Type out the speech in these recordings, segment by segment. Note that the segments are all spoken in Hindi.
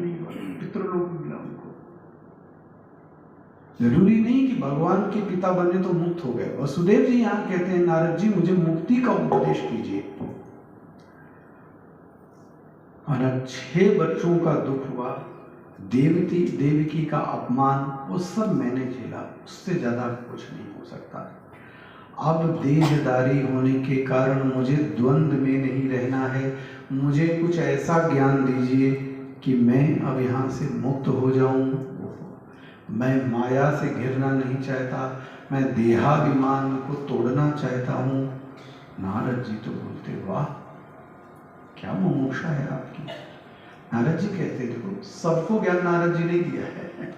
नहीं हुआ, पितृलोक मिला उनको। जरूरी नहीं कि भगवान के पिता बने तो मुक्त हो गए। वसुदेव जी यहाँ कहते हैं, नारद जी मुझे मुक्ति का उपदेश कीजिए। महाराज 6 बच्चों का दुख हुआ, देवकी का अपमान, वो सब मैंने झेला, उससे ज्यादा कुछ नहीं हो सकता। अब देहधारी होने के कारण मुझे द्वंद्व में नहीं रहना है। मुझे कुछ ऐसा ज्ञान दीजिए कि मैं अब यहाँ से मुक्त हो जाऊं। मैं माया से घिरना नहीं चाहता, मैं देहाभिमान को तोड़ना चाहता हूँ। नारद जी तो बोलते, वाह क्या मुमुक्षा है आपकी। नारद जी कहते, देखो सबको ज्ञान नारद जी ने दिया है,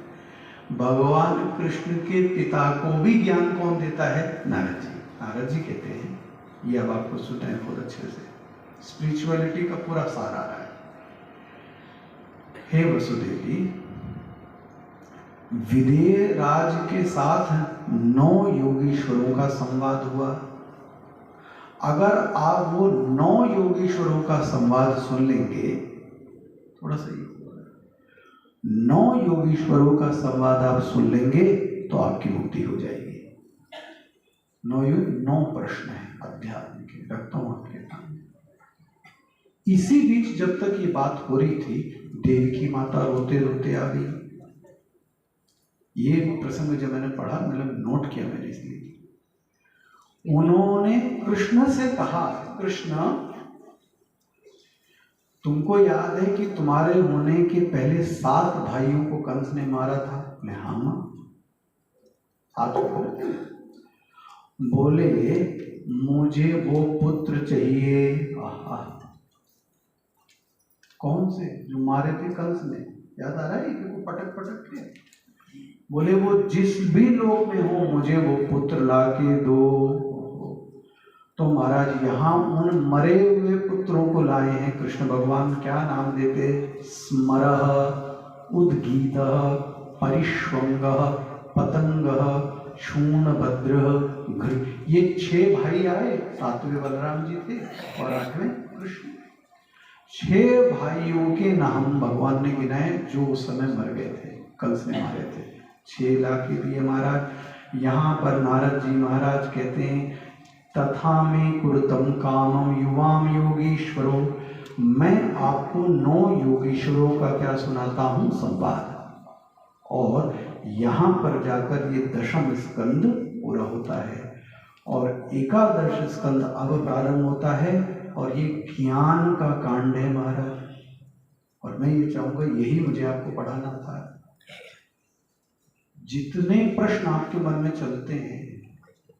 भगवान कृष्ण के पिता को भी ज्ञान कौन देता है? नारद जी। नारद जी कहते हैं, ये अब आपको सुना है बहुत अच्छे से, स्पिरिचुअलिटी का पूरा सार आ रहा है। हे वसुदेवी, विदेह राज के साथ 9 योगीश्वरों का संवाद हुआ। अगर आप वो 9 योगीश्वरों का संवाद सुन लेंगे, थोड़ा सा 9 योगीश्वरों का संवाद आप सुन लेंगे तो आपकी मुक्ति हो जाएगी। 9 प्रश्न है अध्यात्म के, रखता हूं आपके सामने। इसी बीच जब तक ये बात हो रही थी, देवकी माता रोते रोते आ गई। ये प्रसंग जब मैंने पढ़ा, मतलब नोट किया मैंने इसलिए। उन्होंने कृष्ण से कहा, कृष्ण तुमको याद है कि तुम्हारे होने के पहले 7 भाइयों को कंस ने मारा था? बोले हाँ मां, 7 को। बोले मुझे वो पुत्र चाहिए। आहा, कौन से जो मारे थे कंस ने? याद आ रहा है कि वो पटक पटक के? बोले वो जिस भी लोक में हो, मुझे वो पुत्र लाके दो। तो महाराज यहाँ उन मरे हुए पुत्रों को लाए हैं कृष्ण भगवान। क्या नाम देते? स्मरः, उद्गीतः, परिष्वंगः, पतंगः, शूणभद्रः, ये 6 भाई आए। 7वें बलराम जी थे और 8वें कृष्ण। 6 भाइयों के नाम भगवान ने गिनाए जो उस समय मर गए थे, कंस ने मारे थे। 6 लाख के दिए महाराज। यहाँ पर नारद जी महाराज कहते हैं, तथा में कुरुतम कामम युवाम योगीश्वरो। मैं आपको 9 योगीश्वरों का क्या सुनाता हूँ? संवाद। और यहाँ पर जाकर ये 10वां स्कंद पूरा होता है और 11वां स्कंद अब प्रारंभ होता है और ये ज्ञान का कांड है महाराज। और मैं ये चाहूंगा, यही मुझे आपको पढ़ाना था। जितने प्रश्न आपके मन में चलते हैं,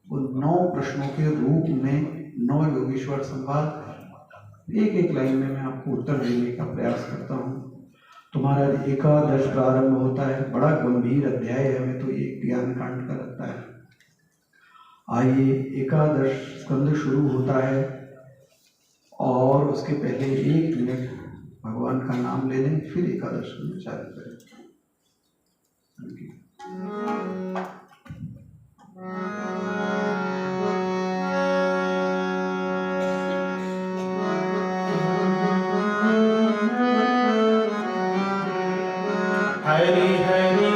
वो 9 प्रश्नों के रूप में 9 योगीश्वर संवाद, एक लाइन में मैं आपको उत्तर देने का प्रयास करता हूँ। तुम्हारा 11वां प्रारंभ होता है, बड़ा गंभीर अध्याय है, हमें तो ये ज्ञान कांड का लगता है। आइए, 11वां स्कंद शुरू होता है और उसके पहले 1 मिनट भगवान का नाम ले लें, फिर 11वां स्कंद चालू करें। हरि हरि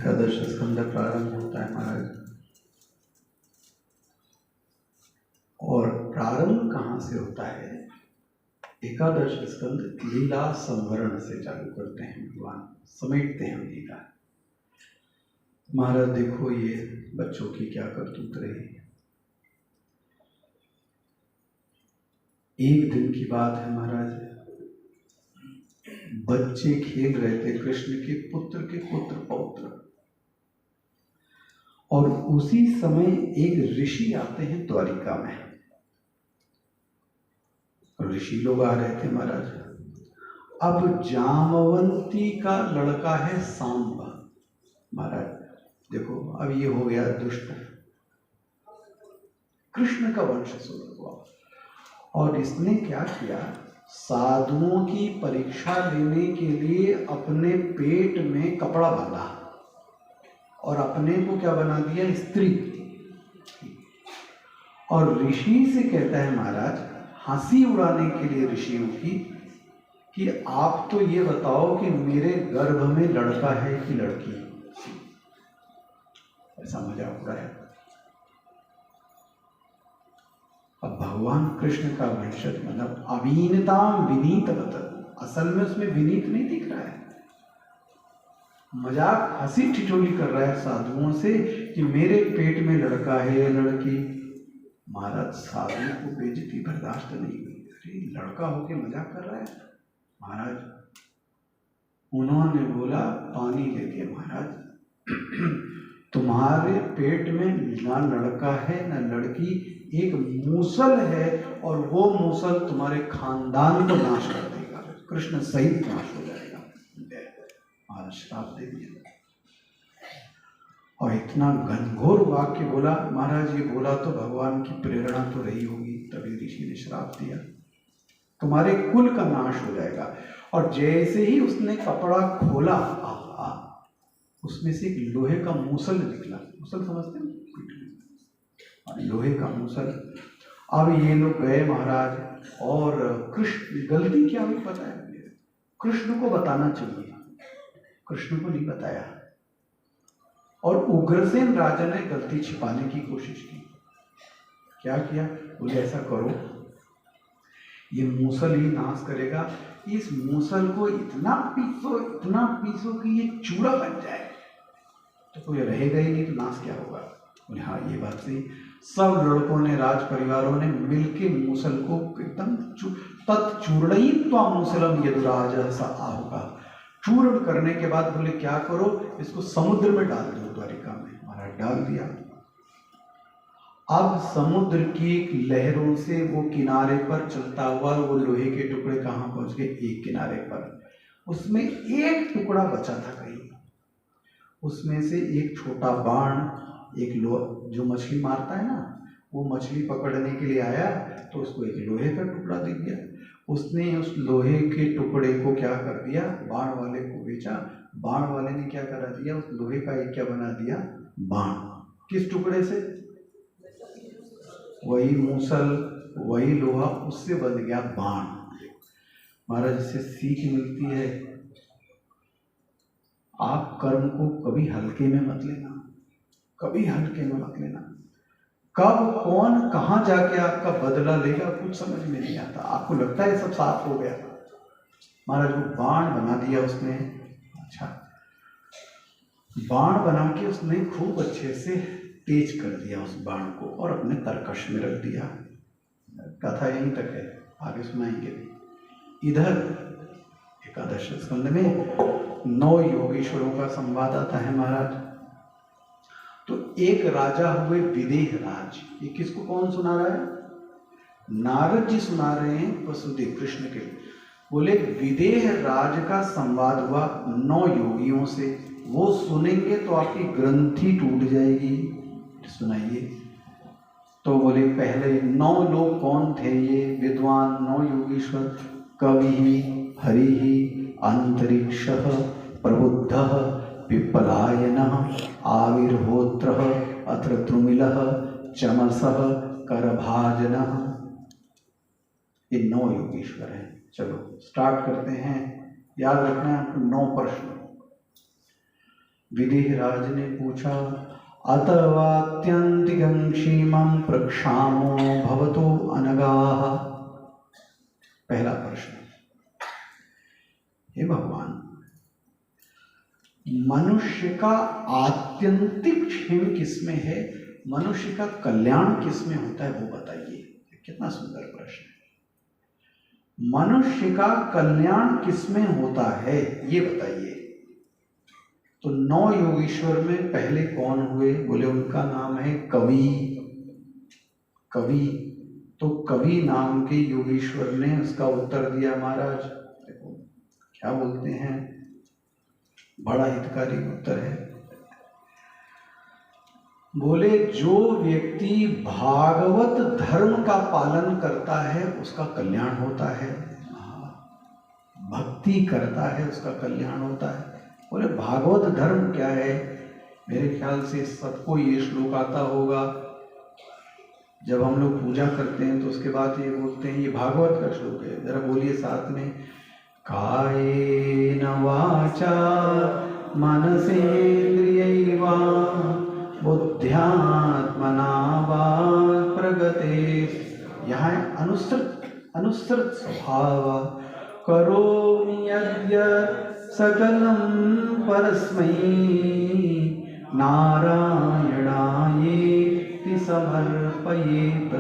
एकादश स्कंद प्रारंभ होता है महाराज। और प्रारंभ कहाँ से होता है? एकादश स्कंद लीला संवरण से चालू करते हैं भगवान, समेटते हैं लीला। महाराज देखो ये बच्चों की क्या करतूत रही। एक दिन की बात है महाराज, बच्चे खेल रहे थे कृष्ण के पुत्र पौत्र, और उसी समय एक ऋषि आते हैं द्वारिका में। ऋषि लोग आ रहे थे महाराज। अब जामवंती का लड़का है सांबा। महाराज देखो अब ये हो गया दुष्ट, कृष्ण का वंश शुरू हुआ, और इसने क्या किया, साधुओं की परीक्षा लेने के लिए अपने पेट में कपड़ा बांधा और अपने को क्या बना दिया, स्त्री। और ऋषि से कहता है महाराज, हंसी उड़ाने के लिए ऋषियों की, कि आप तो ये बताओ कि मेरे गर्भ में लड़का है कि लड़की। ऐसा मजाक उड़ाया। अब भगवान कृष्ण का वंशज मतलब अवीनताम विनीतवत, असल में उसमें विनीत नहीं दिख रहा है, मजाक हंसी ठिठोली कर रहा है साधुओं से कि मेरे पेट में लड़का है या लड़की। महाराज साधु को बेइज्जती बर्दाश्त नहीं हुई, अरे लड़का होके मजाक कर रहा है। महाराज उन्होंने बोला, पानी ले दिया। महाराज तुम्हारे पेट में ना लड़का है ना लड़की, एक मूसल है, और वो मूसल तुम्हारे खानदान को नाश कर देगा, कृष्ण सहित नाश हो जाएगा। महाराज श्राप दे दिया। और इतना घनघोर वाक्य बोला। महाराज ये बोला तो भगवान की प्रेरणा तो रही होगी, तभी ऋषि ने श्राप दिया, तुम्हारे कुल का नाश हो जाएगा। और जैसे ही उसने कपड़ा खोला, उसमें से एक लोहे का मूसल निकला। मूसल समझते हैं, लोहे का मूसल। अब ये लोग गए महाराज, और कृष्ण, गलती क्या हुई पता है, कृष्ण को बताना चाहिए, कृष्ण को नहीं बताया। और उग्रसेन राजा ने गलती छिपाने की कोशिश की। क्या किया, बोले ऐसा करो, ये मूसल ही नाश करेगा, इस मूसल को इतना पीसो कि ये चूड़ा बन जाए, तो कोई रहेगा ही नहीं, तो नाश क्या होगा। बोले हाँ ये बात सही। सब लड़कों ने, राज परिवारों ने मिलके मूसल को एकदम तत्चूर्णयित्वा मूसलम यदुराज सा आहुका, चूर्ण करने के बाद बोले क्या करो, इसको समुद्र में डाल दो द्वारिका में। महाराज डाल दिया। अब समुद्र की लहरों से वो किनारे पर चलता हुआ, वो लोहे के टुकड़े कहाँ पहुंच गए, एक किनारे पर, उसमें एक टुकड़ा बचा था कहीं, उसमें से एक छोटा बाण, एक जो मछली मारता है ना, वो मछली पकड़ने के लिए आया, तो उसको एक लोहे का टुकड़ा दिख गया। उसने उस लोहे के टुकड़े को क्या कर दिया, बाण वाले को बेचा। बाण वाले ने क्या करा दिया, उस लोहे का एक क्या बना दिया, बाण। किस टुकड़े से, वही मूसल, वही लोहा, उससे बन गया बाण। महाराज इससे सीख मिलती है, आप कर्म को कभी हल्के में मत लेना, कभी हल्के में मत लेना। कब कौन कहाँ जाके आपका बदला लेगा कुछ समझ में नहीं आता। आपको लगता है सब साफ हो गया, महाराज वो बाण बना दिया उसने। अच्छा, बाण बना के उसने खूब अच्छे से तेज कर दिया उस बाण को, और अपने तरकश में रख दिया। कथा यहीं तक है, आगे सुनाएंगे भी। इधर एकादश स्कंद में 9 योगेश्वरों का संवाद आता है महाराज। तो एक राजा हुए विदेह राज। ये किसको कौन सुना रहा है, नारद जी सुना रहे हैं वसुदेव कृष्ण के। बोले विदेह राज का संवाद हुआ 9 योगियों से, वो सुनेंगे तो आपकी ग्रंथि टूट जाएगी। सुनाइए। तो बोले पहले 9 लोग कौन थे ये विद्वान 9 योगीश्वर, कवि हरि अंतरिक्ष प्रबुद्ध पिप्पलायन आविर्होत्र अत्र द्रुमिल चमस करभाजन। ये 9 योगीश्वर हैं। चलो स्टार्ट करते हैं। याद रखना है आपको 9 प्रश्न। विदेहराज ने पूछा, अतवात्यंतिकं क्षीमं प्रक्षामो भवतो अनगाः। पहला प्रश्न, हे भगवान, मनुष्य का आत्यंतिक क्षेम किसमें है, मनुष्य का कल्याण किसमें होता है, वो बताइए। कितना सुंदर प्रश्न है। मनुष्य का कल्याण किसमें होता है ये बताइए। तो 9 योगीश्वर में पहले कौन हुए, बोले उनका नाम है कवि। कवि, तो कवि नाम के योगीश्वर ने उसका उत्तर दिया, महाराज देखो क्या बोलते हैं, बड़ा हितकारी उत्तर है। बोले जो व्यक्ति भागवत धर्म का पालन करता है उसका कल्याण होता है, भक्ति करता है उसका कल्याण होता है। बोले भागवत धर्म क्या है, मेरे ख्याल से सबको ये श्लोक आता होगा। जब हम लोग पूजा करते हैं तो उसके बाद ये बोलते हैं, ये भागवत का श्लोक है, जरा बोलिए साथ में, कायेन वाचा मनसेन्द्रियैर्वा बुद्ध्यात्मना वा प्रगते। यहाँ अनुसृत स्वभाव करोमि यद्यत् सकलं परस्मै नारायणायेति समर्पयेत।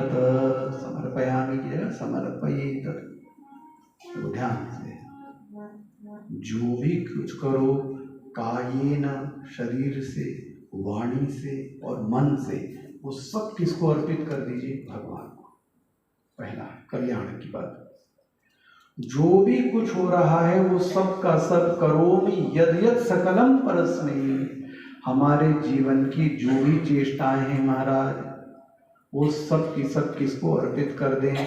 समर्पयामि की जगह समर्पयेत। तो ध्यान से, जो भी कुछ करो कायेन शरीर से, वाणी से और मन से, वो सब किसको अर्पित कर दीजिए, भगवान को। पहला कल्याण की बात, जो भी कुछ हो रहा है वो सब का सब करोमि यद्यत् सकलम परस्मै। हमारे जीवन की जो भी चेष्टाएं हैं महाराज, वो सब की सब किसको अर्पित कर दें।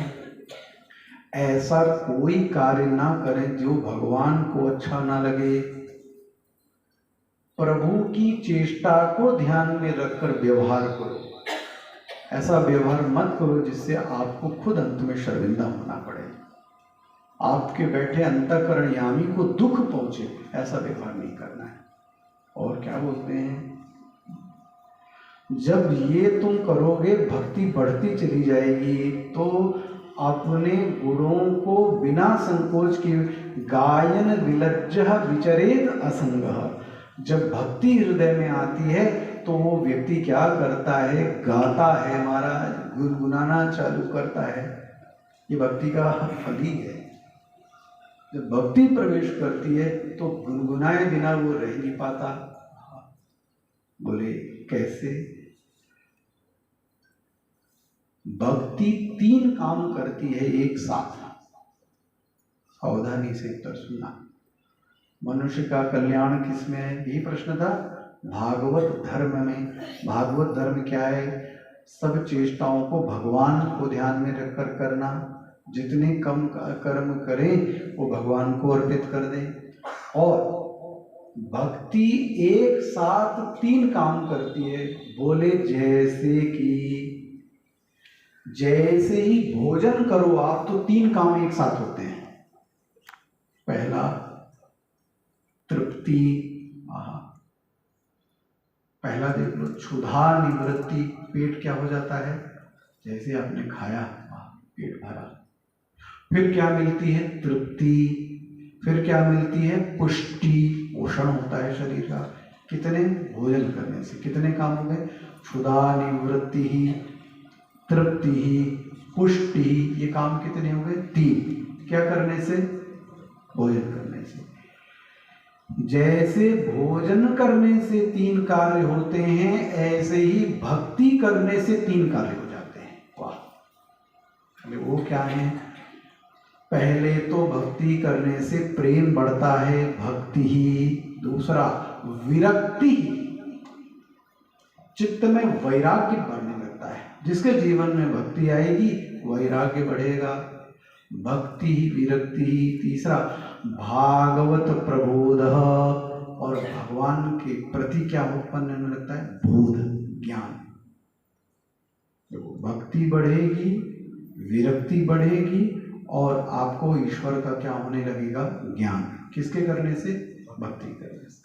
ऐसा कोई कार्य ना करें जो भगवान को अच्छा ना लगे। प्रभु की चेष्टा को ध्यान में रखकर व्यवहार करो। ऐसा व्यवहार मत करो जिससे आपको खुद अंत में शर्मिंदा होना पड़े, आपके बैठे अंतःकरणयामी को दुख पहुंचे, ऐसा व्यवहार नहीं करना है। और क्या बोलते हैं, जब ये तुम करोगे भक्ति बढ़ती चली जाएगी, तो अपने गुणों को बिना संकोच के गायन विलज्जः विचरेद असंगः। जब भक्ति हृदय में आती है तो वो व्यक्ति क्या करता है, गाता है महाराज, गुनगुनाना चालू करता है। ये भक्ति का फल ही है। जब भक्ति प्रवेश करती है तो गुनगुनाए बिना वो रह नहीं पाता। बोले कैसे, भक्ति 3 काम करती है एक साथ। सावधानी से उत्तर सुनना। मनुष्य का कल्याण किसमें है, यही प्रश्न था। भागवत धर्म में। भागवत धर्म क्या है, सब चेष्टाओं को भगवान को ध्यान में रखकर करना। जितने कम कर्म करें वो भगवान को अर्पित कर दें। और भक्ति एक साथ 3 काम करती है। बोले जैसे ही भोजन करो आप तो 3 काम एक साथ होते हैं। पहला तृप्ति, पहला देख लो, क्षुधा निवृत्ति, पेट क्या हो जाता है, जैसे आपने खाया पेट भरा। फिर क्या मिलती है, तृप्ति। फिर क्या मिलती है, पुष्टि, पोषण होता है शरीर का। कितने, भोजन करने से। कितने काम हो गए, क्षुधा निवृत्ति ही, तृप्ति ही, पुष्टि ही। ये काम कितने हो गए, 3। क्या करने से, भोजन करने से। जैसे भोजन करने से 3 कार्य होते हैं, ऐसे ही भक्ति करने से 3 कार्य हो जाते हैं। वाह। वो क्या है, पहले तो भक्ति करने से प्रेम बढ़ता है, भक्ति ही। दूसरा विरक्ति, चित्त में वैराग्य बढ़ने लगता है। जिसके जीवन में भक्ति आएगी वैराग्य बढ़ेगा, भक्ति ही विरक्ति ही। तीसरा भागवत प्रबोध, और भगवान के प्रति क्या उत्पन्न होने लगता है, बोध, ज्ञान। भक्ति बढ़ेगी, विरक्ति बढ़ेगी, और आपको ईश्वर का क्या होने लगेगा, ज्ञान। किसके करने से, भक्ति करने से।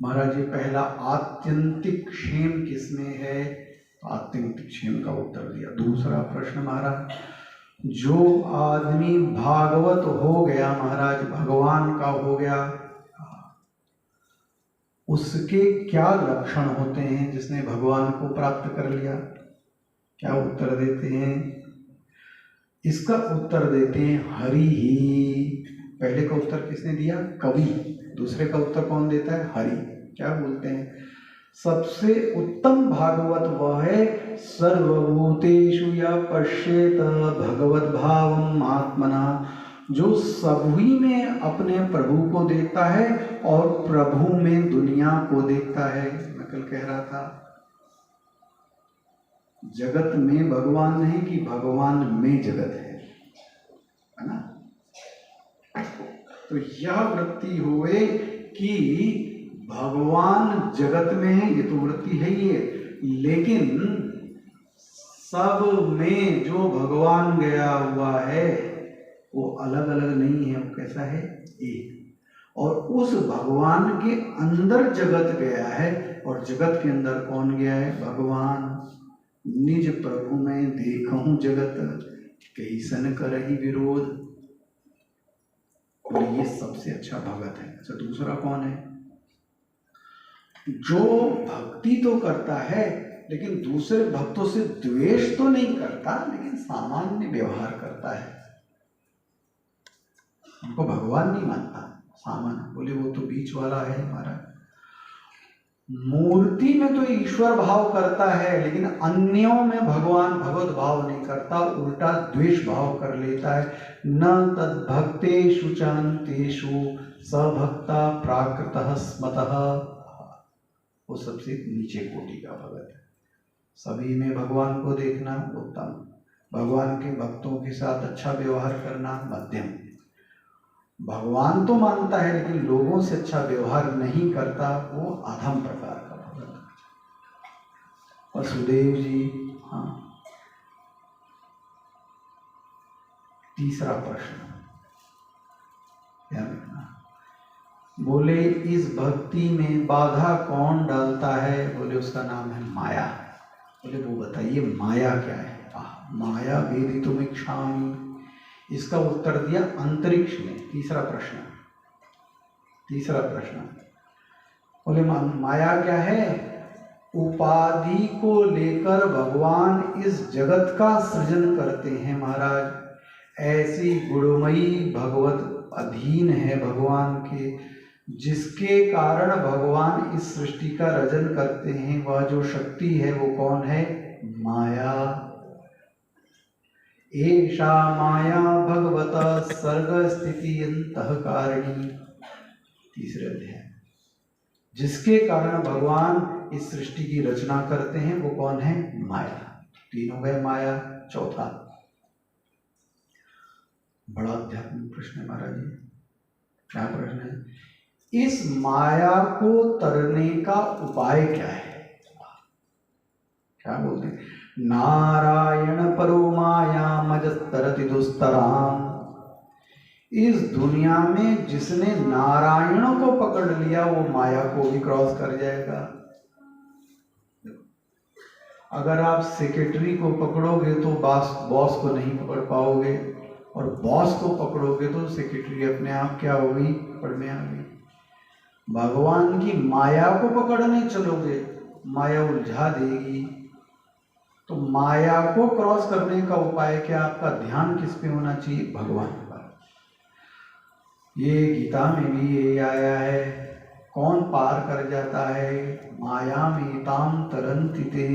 महाराज जी पहला आत्यंतिक क्षेम किसमें है? तो आत्यंतिक क्षेम का उत्तर दिया। दूसरा प्रश्न महाराज, जो आदमी भागवत हो गया महाराज, भगवान का हो गया, उसके क्या लक्षण होते हैं जिसने भगवान को प्राप्त कर लिया? क्या उत्तर देते हैं? इसका उत्तर देते हैं हरि ही। पहले का उत्तर किसने दिया? कवि। दूसरे का उत्तर कौन देता है? हरि। क्या बोलते हैं? सबसे उत्तम भागवत वह है सर्वभूतेषु या पश्येत भगवत भावम आत्मना, जो सभी में अपने प्रभु को देखता है और प्रभु में दुनिया को देखता है। मैं कल कह रहा था जगत में भगवान नहीं कि भगवान में जगत है ना? तो यह वृत्ति हुए कि भगवान जगत में है, ये तो वृत्ति है ही है, लेकिन सब में जो भगवान गया हुआ है वो अलग अलग नहीं है, वो कैसा है? एक। और उस भगवान के अंदर जगत गया है, और जगत के अंदर कौन गया है? भगवान। निज प्रभु में देखूं जगत, कैसन करहि विरोध। और ये सबसे अच्छा भगत है। अच्छा, दूसरा कौन है? जो भक्ति तो करता है लेकिन दूसरे भक्तों से द्वेष तो नहीं करता, लेकिन सामान्य व्यवहार करता है। उनको भगवान नहीं मानता, सामान्य बोले वो तो बीच वाला है हमारा। मूर्ति में तो ईश्वर भाव करता है, लेकिन अन्यों में भगवान भगवत भाव नहीं करता, उल्टा द्वेष भाव कर लेता है। न तद भक्तेषु चान्तेषु सभक्ता प्राकृतः स्मतः। वो सबसे नीचे कोटि का भगत है। सभी में भगवान को देखना उत्तम, भगवान के भक्तों के साथ अच्छा व्यवहार करना मध्यम। भगवान तो मानता है लेकिन लोगों से अच्छा व्यवहार नहीं करता, वो अधम प्रकार का भगत। वसुदेव जी, हाँ, तीसरा प्रश्न ध्यान रखना। बोले इस भक्ति में बाधा कौन डालता है? बोले उसका नाम है माया। बोले वो बताइए माया क्या है? माया वेदितुमिच्छामि। इसका उत्तर दिया अंतरिक्ष में। तीसरा प्रश्न बोले माया क्या है? उपाधि को लेकर भगवान इस जगत का सृजन करते हैं महाराज। ऐसी गुणमयी भगवत अधीन है भगवान के, जिसके कारण भगवान इस सृष्टि का रचन करते हैं। वह जो शक्ति है वो कौन है? माया। एषा माया भगवता सर्ग स्थिति अंतःकारिणी। तीसरे अध्याय। जिसके कारण भगवान इस सृष्टि की रचना करते हैं वो कौन है? माया। तीन हो गए माया। चौथा बड़ा आध्यात्मिक प्रश्न है महाराज जी। क्या प्रश्न है? इस माया को तरने का उपाय क्या है? क्या बोलते हैं? नारायण परो माया मजस्तरति दुस्तराम। इस दुनिया में जिसने नारायण को पकड़ लिया वो माया को भी क्रॉस कर जाएगा। अगर आप सेक्रेटरी को पकड़ोगे तो बॉस को नहीं पकड़ पाओगे, और बॉस को पकड़ोगे तो सेक्रेटरी अपने आप क्या होगी? पकड़ में आ गई। भगवान की माया को पकड़ने चलोगे, माया उलझा देगी। तो माया को क्रॉस करने का उपाय क्या? आपका ध्यान किस पे होना चाहिए? भगवान पर। ये गीता में भी ये आया है। कौन पार कर जाता है? माया में ताम तरंति ते।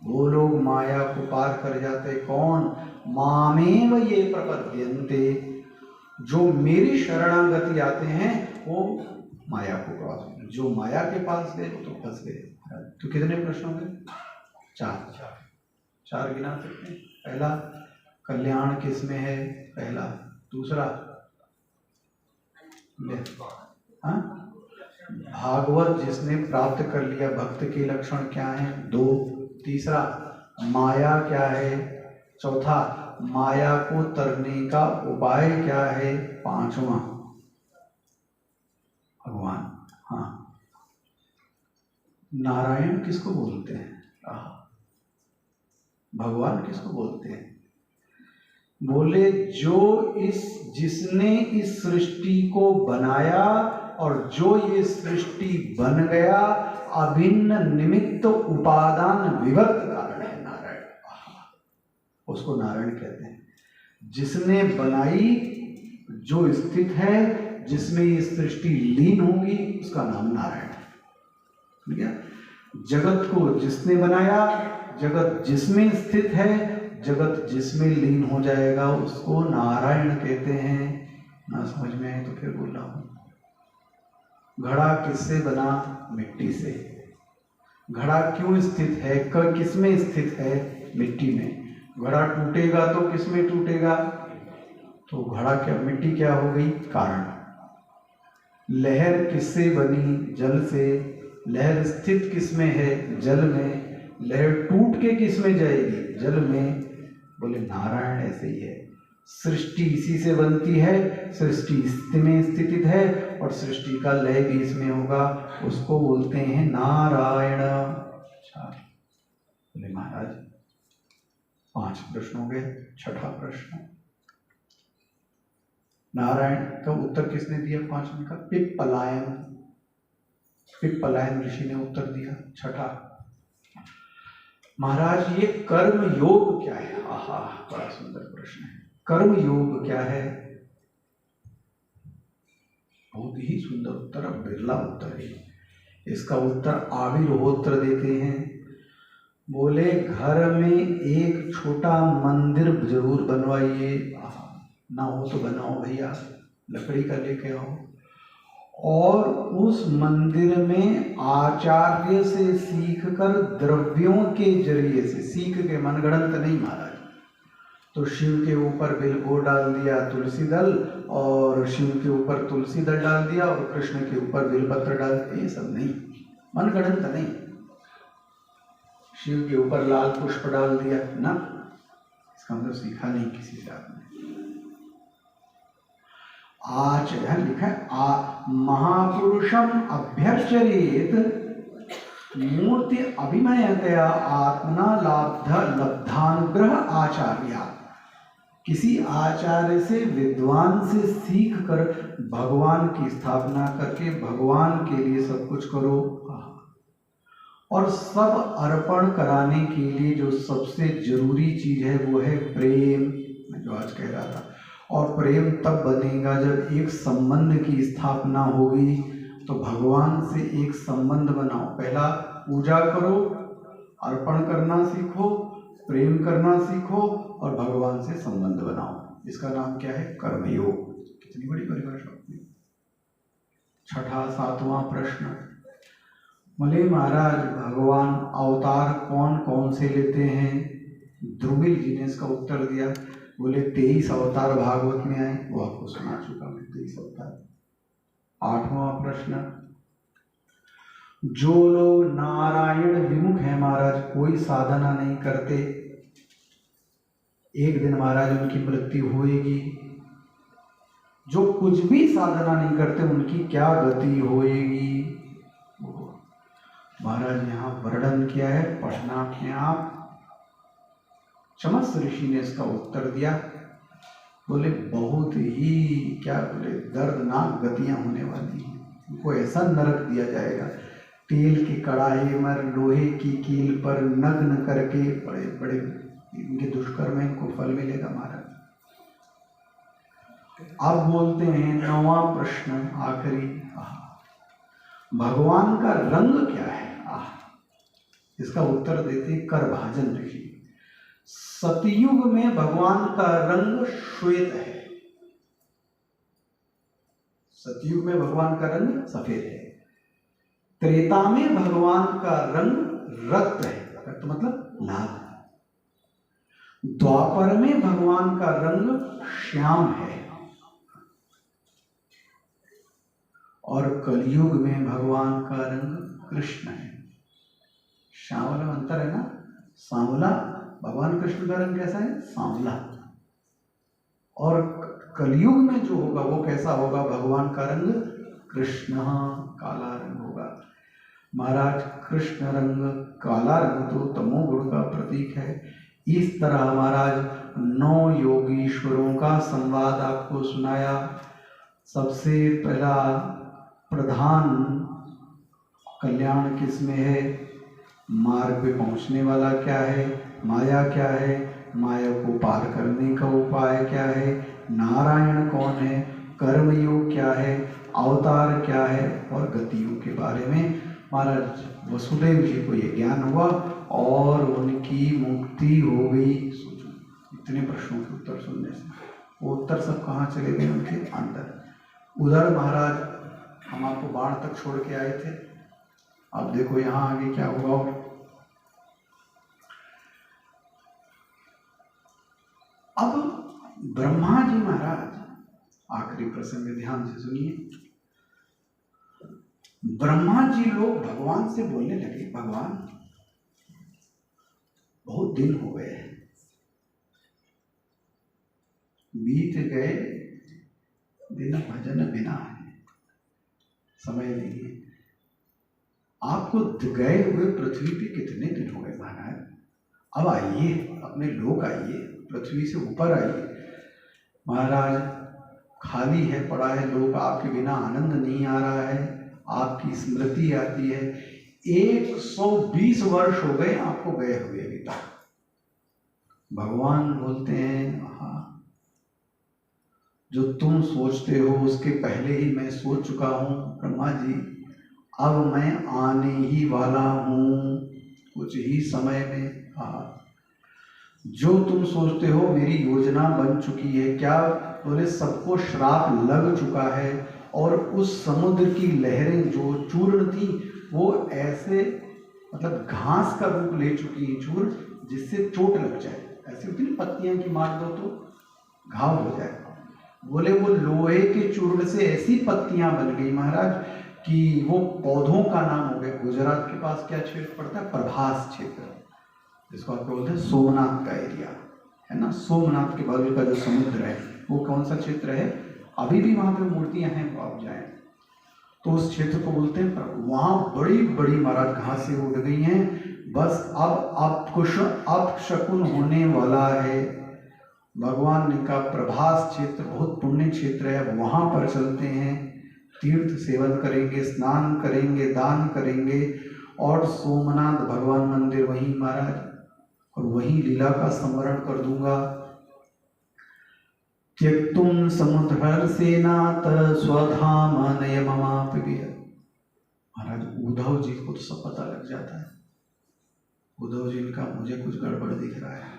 वो लोग माया को पार कर जाते। कौन? मामेव ये प्रपद्यन्ते। जो मेरी शरणागति आते हैं वो माया को क्रॉस। जो माया के पास गए वो तो फंस गए। तो कितने प्रश्न हो गए? चार गिना सकते हैं। पहला, कल्याण किस में है? पहला। दूसरा, हाँ, भागवत जिसने प्राप्त कर लिया भक्त के लक्षण क्या हैं? 2। तीसरा, माया क्या है? चौथा, माया को तरने का उपाय क्या है? 5वां, भगवान। हाँ, नारायण किसको बोलते हैं? भगवान किसको बोलते हैं? बोले जिसने इस सृष्टि को बनाया और जो ये सृष्टि बन गया, अभिन्न निमित्त उपादान विवर्त कारण है नारायण। उसको नारायण कहते हैं। जिसने बनाई, जो स्थित है, जिसमें ये सृष्टि लीन होगी, उसका नाम नारायण है। ठीक है? जगत को जिसने बनाया, जगत जिसमें स्थित है, जगत जिसमें लीन हो जाएगा, उसको नारायण कहते हैं। ना समझ में आए तो फिर बोल रहा हूं। घड़ा किससे बना? मिट्टी से। घड़ा क्यों स्थित है? किसमें स्थित है? मिट्टी में। घड़ा टूटेगा तो किसमें टूटेगा? तो घड़ा क्या, मिट्टी क्या हो गई? कारण। लहर किससे बनी? जल से। लहर स्थित किसमें है? जल में। लहर टूट के किसमें जाएगी? जल में। बोले नारायण ऐसे ही है। सृष्टि इसी से बनती है, सृष्टि इसमें स्थित है और सृष्टि का लय भी इसमें होगा, उसको बोलते हैं नारायण। अच्छा, बोले महाराज 5 प्रश्न हो गए। छठा प्रश्न, नारायण का उत्तर किसने दिया? 5वें का पिप्पलायन ऋषि ने उत्तर दिया। छठा, महाराज ये कर्म योग क्या है? आहा, बड़ा सुंदर प्रश्न है। कर्म योग क्या है? बहुत ही सुंदर उत्तर, अब बिरला उत्तर है। इसका उत्तर आविर्होत्र देते हैं। बोले घर में एक छोटा मंदिर जरूर बनवाइए। ना हो तो बनाओ भैया, लकड़ी का लेके आओ, और उस मंदिर में आचार्य से सीखकर द्रव्यों के जरिए से, सीख के मनगढ़ंत नहीं महाराज, तो शिव के ऊपर बिल्बो डाल दिया तुलसी दल, और शिव के ऊपर तुलसी दल डाल दिया, और कृष्ण के ऊपर बेलपत्र डाल दिया, ये सब नहीं, मनगढ़ंत नहीं। शिव के ऊपर लाल पुष्प डाल दिया ना, इसका मतलब सीखा नहीं किसी से आपने। आज लिखा है महापुरुषम अभ्यर्चरेत मूर्ति अभिमयतया आत्मना लब्धानुग्रह आचार्य। किसी आचार्य से, विद्वान से सीख कर भगवान की स्थापना करके भगवान के लिए सब कुछ करो, और सब अर्पण कराने के लिए जो सबसे जरूरी चीज है वो है प्रेम, मैं जो आज कह रहा था। और प्रेम तब बनेगा जब एक संबंध की स्थापना होगी। तो भगवान से एक संबंध बनाओ, पहला पूजा करो, अर्पण करना सीखो, प्रेम करना सीखो, और भगवान से संबंध बनाओ। इसका नाम क्या है? कर्मयोग। कितनी बड़ी परिभाषा होती है। छठा 7वां प्रश्न, बोले महाराज भगवान अवतार कौन कौन से लेते हैं? ध्रुविल जी ने इसका उत्तर दिया। बोले 23 अवतार भागवत में आए, वो आपको सुना चुका मैं, 23 अवतार। 8वां प्रश्न, जो लोग नारायण विमुख है महाराज, कोई साधना नहीं करते, एक दिन महाराज उनकी मृत्यु होएगी। जो कुछ भी साधना नहीं करते उनकी क्या गति होएगी? महाराज यहाँ वर्णन किया है, पढ़ना अपने आप। चमत्स ऋषि ने इसका उत्तर दिया। बोले बहुत ही, क्या बोले, दर्दनाक गतियां होने वाली हैं। उनको ऐसा नरक दिया जाएगा, तेल की कड़ाही में लोहे की कील पर नग्न करके, बड़े बड़े इनके दुष्कर्म में इनको फल मिलेगा महाराज। अब बोलते हैं 9वां प्रश्न, आखिरी, भगवान का रंग क्या है? इसका उत्तर देते करभाजन ऋषि। सतयुग में भगवान का रंग श्वेत है, सतयुग में भगवान का रंग सफेद है। त्रेता में भगवान का रंग रक्त है, रक्त मतलब लाल। द्वापर में भगवान का रंग श्याम है, और कलयुग में भगवान का रंग कृष्ण है। श्यामला में अंतर है ना, सांवला, भगवान कृष्ण का रंग कैसा है? सांवला। और कलयुग में जो होगा वो कैसा होगा? भगवान का रंग कृष्ण, काला रंग होगा। महाराज कृष्ण रंग, काला रंग तो तमोगुण का प्रतीक है। इस तरह महाराज 9 योगीश्वरों का संवाद आपको सुनाया। सबसे पहला प्रधान कल्याण किसमें है, मार्ग पे पहुंचने वाला क्या है, माया क्या है, माया को पार करने का उपाय क्या है, नारायण कौन है, कर्मयोग क्या है, अवतार क्या है, और गतियों के बारे में महाराज वसुदेव जी को ये ज्ञान हुआ और उनकी मुक्ति हो गई। सोचो इतने प्रश्नों के उत्तर सुनने से, वो उत्तर सब कहाँ चले गए, उनके अंदर। उधर महाराज हम आपको बाण तक छोड़ के आए थे, अब देखो यहाँ आगे क्या हुआ। अब ब्रह्मा जी महाराज, आखिरी प्रसंग ध्यान से सुनिए। ब्रह्मा जी लोग भगवान से बोलने लगे, भगवान बहुत दिन हो गए हैं, बीत गए दिन भजन बिना है, समय नहीं है। आपको गए हुए पृथ्वी पे कितने दिन हो गए महाराज, अब आइए, अपने लोक आइए, पृथ्वी से ऊपर आइए। महाराज खाली है पड़ा है लोक, आपके बिना आनंद नहीं आ रहा है, आपकी स्मृति आती है। 120 वर्ष हो गए आपको गए हुए अभी तक। भगवान बोलते हैं, हाँ जो तुम सोचते हो उसके पहले ही मैं सोच चुका हूँ ब्रह्मा जी, अब मैं आने ही वाला हूँ कुछ ही समय में। हाँ जो तुम सोचते हो मेरी योजना बन चुकी है। क्या बोले, सबको श्राप लग चुका है और उस समुद्र की लहरें जो चूर्ण थी वो ऐसे मतलब घास का रूप ले चुकी है, चूर्ण जिससे चोट लग जाए, ऐसी होती है पत्तियां की मार दो तो घाव हो जाए। बोले वो लोहे के चूर्ण से ऐसी पत्तियां बन गई महाराज कि वो पौधों का नाम हो गया। गुजरात के पास क्या क्षेत्र पड़ता है, प्रभास क्षेत्र, जिसको आप बोलते हैं सोमनाथ का एरिया है ना। सोमनाथ के बगल का जो समुद्र है वो कौन सा क्षेत्र है, अभी भी वहां पे मूर्तियां हैं, तो आप जाएं तो उस क्षेत्र को बोलते हैं। वहां बड़ी बड़ी महाराज घासें उड़ गई हैं, बस अब कुछ अपशकुन होने वाला है। भगवान ने कहा प्रभास क्षेत्र बहुत पुण्य क्षेत्र है, वहां पर चलते हैं, तीर्थ सेवन करेंगे, स्नान करेंगे, दान करेंगे, और सोमनाथ भगवान मंदिर वहीं महाराज, और वहीं लीला का स्मरण कर दूंगा। त्यक्तुम समुद्र सेनात स्वधाम नय ममापि। महाराज उद्धव जी को तो सब पता लग जाता है। उद्धव जी का मुझे कुछ गड़बड़ दिख रहा है,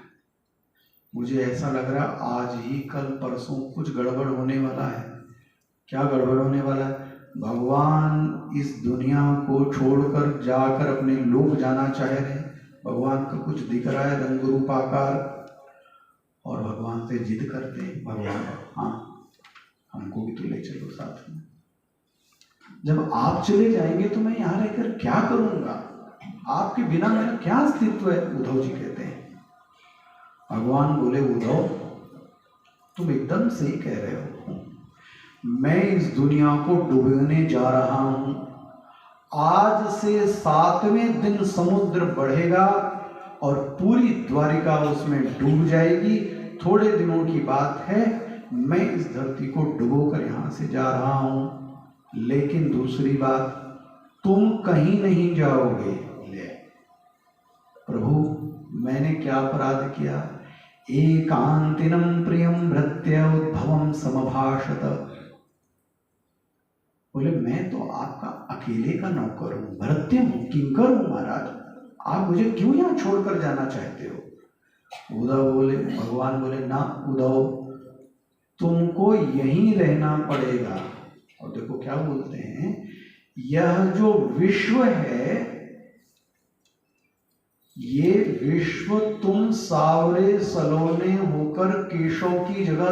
मुझे ऐसा लग रहा है आज ही कल परसों कुछ गड़बड़ होने वाला है। क्या गड़बड़ होने वाला है, भगवान इस दुनिया को छोड़कर जाकर अपने लोक जाना चाह रहे हैं। भगवान का कुछ दिख रहा है रंग रूप आकार, और भगवान से जिद करते हैं, भगवान हाँ हमको भी तो ले चलो साथ में। जब आप चले जाएंगे तो मैं यहाँ रहकर क्या करूँगा, आपके बिना मेरा क्या अस्तित्व है, उद्धव जी कहते हैं। भगवान बोले उद्धव तुम एकदम सही कह रहे हो, मैं इस दुनिया को डुबोने जा रहा हूं। आज से 7वें दिन समुद्र बढ़ेगा और पूरी द्वारिका उसमें डूब जाएगी। थोड़े दिनों की बात है, मैं इस धरती को डुबोकर यहां से जा रहा हूं। लेकिन दूसरी बात, तुम कहीं नहीं जाओगे। ले प्रभु मैंने क्या अपराध किया, एकांतिनम प्रियम भृत्य उद्भवम समभाषत। बोले मैं तो आपका अकेले का नौकर हूं, भृत्य हूं, किंकर हूं महाराज, आप मुझे क्यों यहाँ छोड़कर जाना चाहते हो। उद्धव बोले, भगवान बोले ना उद्धव तुमको यहीं रहना पड़ेगा। और देखो क्या बोलते हैं, यह जो विश्व है ये विश्व तुम सावरे सलोने होकर केशव की जगह